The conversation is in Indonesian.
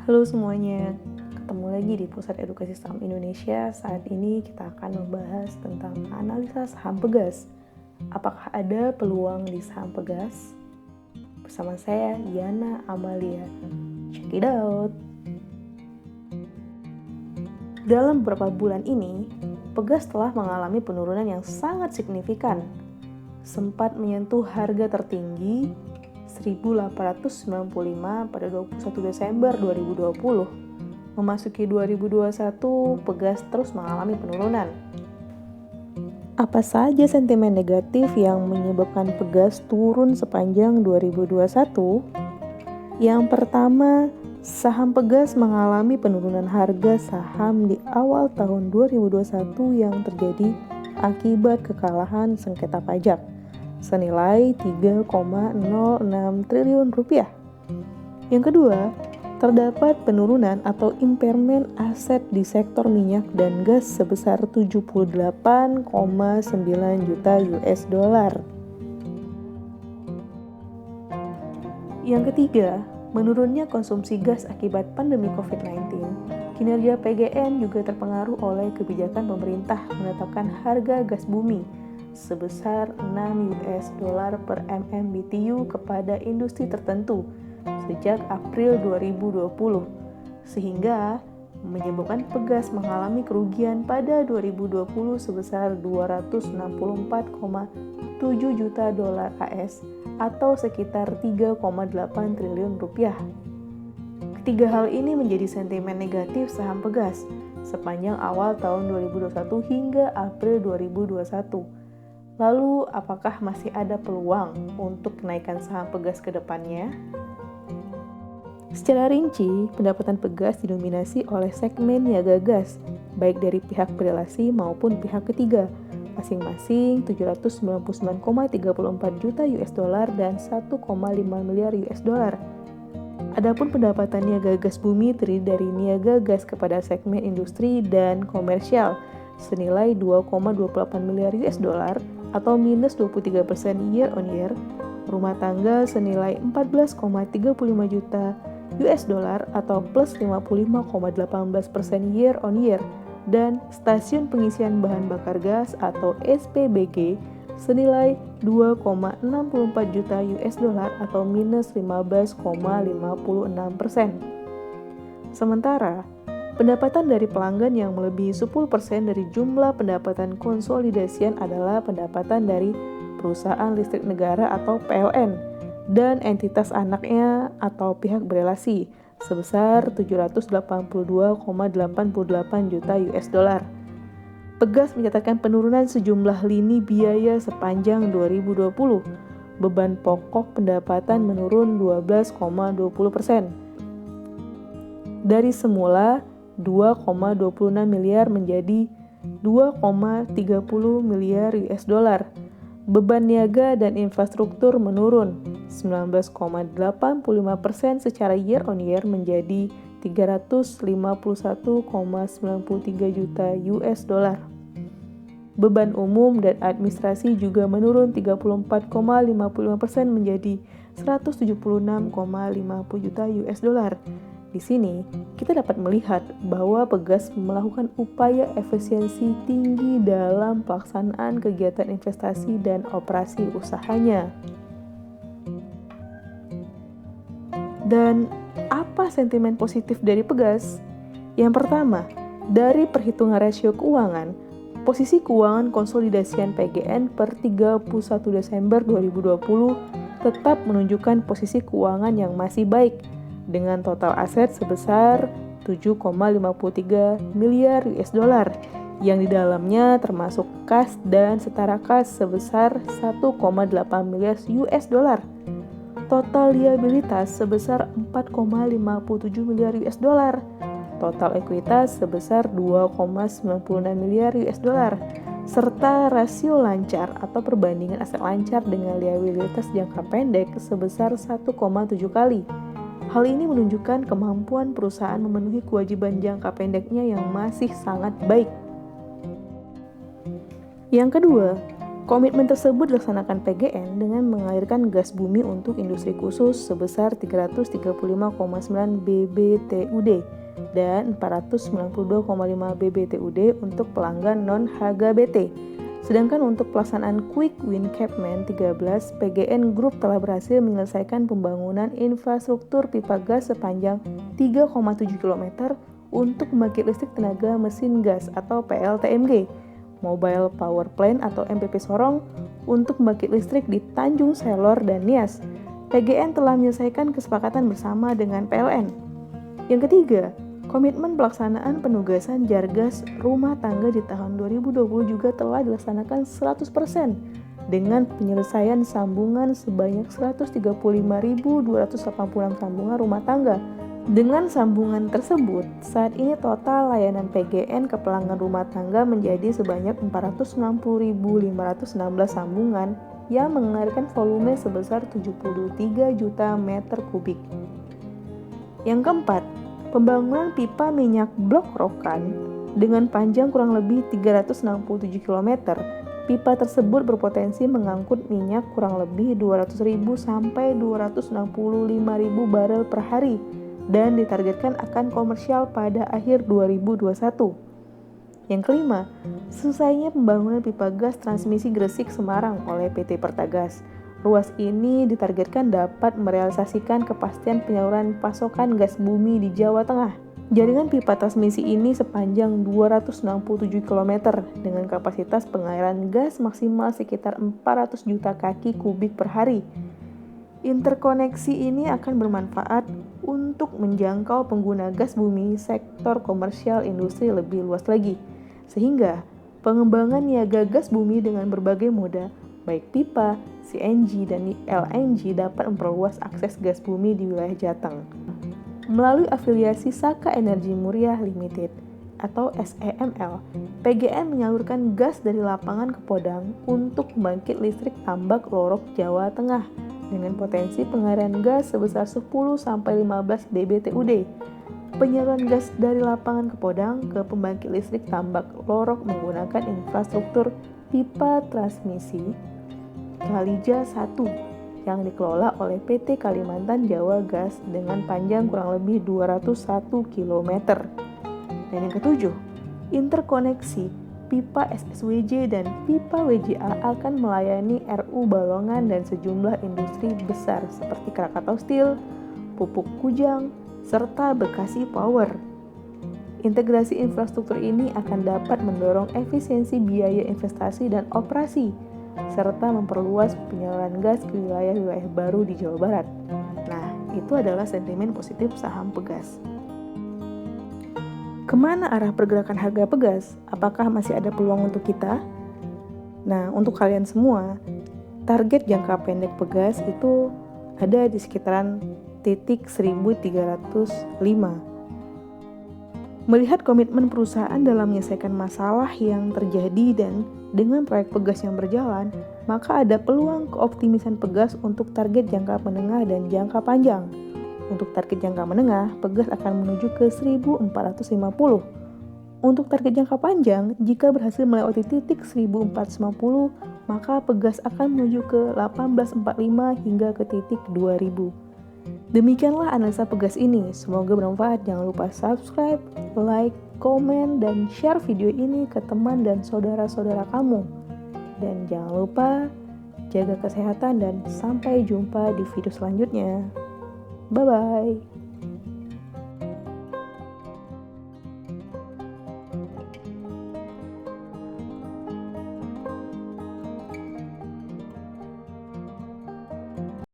Halo semuanya, ketemu lagi di Pusat Edukasi Saham Indonesia. Saat ini kita akan membahas tentang analisa saham pegas. Apakah ada peluang di saham pegas? Bersama saya, Yana Amalia. Check it out! Dalam beberapa bulan ini, pegas telah mengalami penurunan yang sangat signifikan. Sempat menyentuh harga tertinggi 1.895 pada 21 Desember 2020. Memasuki 2021, pegas terus mengalami penurunan. Apa saja sentimen negatif yang menyebabkan pegas turun sepanjang 2021? Yang pertama, saham pegas mengalami penurunan harga saham di awal tahun 2021 yang terjadi akibat kekalahan sengketa pajak senilai 3,06 triliun rupiah. Yang kedua, terdapat penurunan atau impairment aset di sektor minyak dan gas sebesar 78,9 juta US dollar. Yang ketiga, menurunnya konsumsi gas akibat pandemi COVID-19. Kinerja PGN juga terpengaruh oleh kebijakan pemerintah menetapkan harga gas bumi sebesar 6 US dollar per MMBTU kepada industri tertentu sejak April 2020, sehingga menyebabkan pegas mengalami kerugian pada 2020 sebesar 264,7 juta dolar AS atau sekitar 3,8 triliun rupiah. Ketiga hal ini menjadi sentimen negatif saham pegas sepanjang awal tahun 2021 hingga April 2021. Lalu, apakah masih ada peluang untuk kenaikan saham pegas ke depannya? Secara rinci, pendapatan pegas didominasi oleh segmen niaga gas, baik dari pihak berelasi maupun pihak ketiga, masing-masing 799,34 juta US dollar dan 1,5 miliar US dollar. Adapun pendapatan niaga gas bumi terdiri dari niaga gas kepada segmen industri dan komersial senilai 2,28 miliar US dollar atau minus 23% year on year, rumah tangga senilai 14,35 juta US dollar atau plus 55,18% year on year, dan stasiun pengisian bahan bakar gas atau SPBG senilai 2,64 juta US dollar atau minus 15,56%. Sementara, pendapatan dari pelanggan yang melebihi 10% dari jumlah pendapatan konsolidasian adalah pendapatan dari perusahaan listrik negara atau PLN dan entitas anaknya atau pihak berelasi sebesar 782,88 juta US dollar. Pegas mencatatkan penurunan sejumlah lini biaya sepanjang 2020. Beban pokok pendapatan menurun 12,20%. Dari semula 2,26 miliar menjadi 2,30 miliar US dollar. Beban niaga dan infrastruktur menurun 19,85% secara year on year menjadi 351,93 juta US dollar. Beban umum dan administrasi juga menurun 34,55% menjadi 176,50 juta US dollar. Di sini, kita dapat melihat bahwa pegas melakukan upaya efisiensi tinggi dalam pelaksanaan kegiatan investasi dan operasi usahanya. Dan apa sentimen positif dari pegas? Yang pertama, dari perhitungan rasio keuangan, posisi keuangan konsolidasian PGN per 31 Desember 2020 tetap menunjukkan posisi keuangan yang masih baik, dengan total aset sebesar 7,53 miliar US dollar yang di dalamnya termasuk kas dan setara kas sebesar 1,8 miliar US dollar. Total liabilitas sebesar 4,57 miliar US dollar. Total ekuitas sebesar 2,96 miliar US dollar serta rasio lancar atau perbandingan aset lancar dengan liabilitas jangka pendek sebesar 1,7 kali. Hal ini menunjukkan kemampuan perusahaan memenuhi kewajiban jangka pendeknya yang masih sangat baik. Yang kedua, Komitmen tersebut dilaksanakan PGN dengan mengalirkan gas bumi untuk industri khusus sebesar 335,9 BBTUD dan 492,5 BBTUD untuk pelanggan non-HGBT. Sedangkan untuk pelaksanaan Quick Win Capman 13, PGN Group telah berhasil menyelesaikan pembangunan infrastruktur pipa gas sepanjang 3,7 km untuk pembangkit listrik tenaga mesin gas atau PLTMG, Mobile Power Plant atau MPP Sorong, untuk pembangkit listrik di Tanjung Selor dan Nias. PGN telah menyelesaikan kesepakatan bersama dengan PLN. Yang ketiga, komitmen pelaksanaan penugasan Jargas rumah tangga di tahun 2020 juga telah dilaksanakan 100% dengan penyelesaian sambungan sebanyak 135.286 sambungan rumah tangga. Dengan sambungan tersebut, saat ini total layanan PGN ke pelanggan rumah tangga menjadi sebanyak 460.516 sambungan yang mengalirkan volume sebesar 73 juta meter kubik. Yang keempat, pembangunan pipa minyak Blok Rokan dengan panjang kurang lebih 367 km. Pipa tersebut berpotensi mengangkut minyak kurang lebih 200.000 sampai 265.000 barel per hari dan ditargetkan akan komersial pada akhir 2021. Yang kelima, selesainya pembangunan pipa gas transmisi Gresik Semarang oleh PT Pertagas. Ruas ini ditargetkan dapat merealisasikan kepastian penyaluran pasokan gas bumi di Jawa Tengah. Jaringan pipa transmisi ini sepanjang 267 km dengan kapasitas pengairan gas maksimal sekitar 400 juta kaki kubik per hari. Interkoneksi ini akan bermanfaat untuk menjangkau pengguna gas bumi sektor komersial industri lebih luas lagi, sehingga pengembangan niaga gas bumi dengan berbagai moda, baik pipa, CNG, dan LNG dapat memperluas akses gas bumi di wilayah Jateng. Melalui afiliasi Saka Energi Muria Limited atau SEML, PGN menyalurkan gas dari lapangan ke Podang untuk membangkit listrik Tambak Lorok Jawa Tengah dengan potensi pengairan gas sebesar 10-15 BBTUD. Penyaluran gas dari lapangan ke Podang ke pembangkit listrik Tambak Lorok menggunakan infrastruktur pipa transmisi Kalija 1 yang dikelola oleh PT Kalimantan Jawa Gas dengan panjang kurang lebih 201 km. Dan yang ketujuh, interkoneksi pipa SSWJ dan pipa WJA akan melayani RU Balongan dan sejumlah industri besar seperti Krakatau Steel, Pupuk Kujang, serta Bekasi Power. Integrasi infrastruktur ini akan dapat mendorong efisiensi biaya investasi dan operasi, serta memperluas penyaluran gas ke wilayah-wilayah baru di Jawa Barat. Nah, itu adalah sentimen positif saham Pegas. Kemana arah pergerakan harga Pegas? Apakah masih ada peluang untuk kita? Nah, untuk kalian semua, target jangka pendek Pegas itu ada di sekitaran titik 1305. Melihat komitmen perusahaan dalam menyelesaikan masalah yang terjadi dan dengan proyek Pegas yang berjalan, maka ada peluang keoptimisan Pegas untuk target jangka menengah dan jangka panjang. Untuk target jangka menengah, Pegas akan menuju ke 1450. Untuk target jangka panjang, jika berhasil melewati titik 1450, maka Pegas akan menuju ke 1845 hingga ke titik 2000. Demikianlah analisa Pegas ini. Semoga bermanfaat. Jangan lupa subscribe, like, komen, dan share video ini ke teman dan saudara-saudara kamu. Dan jangan lupa jaga kesehatan dan sampai jumpa di video selanjutnya. Bye-bye.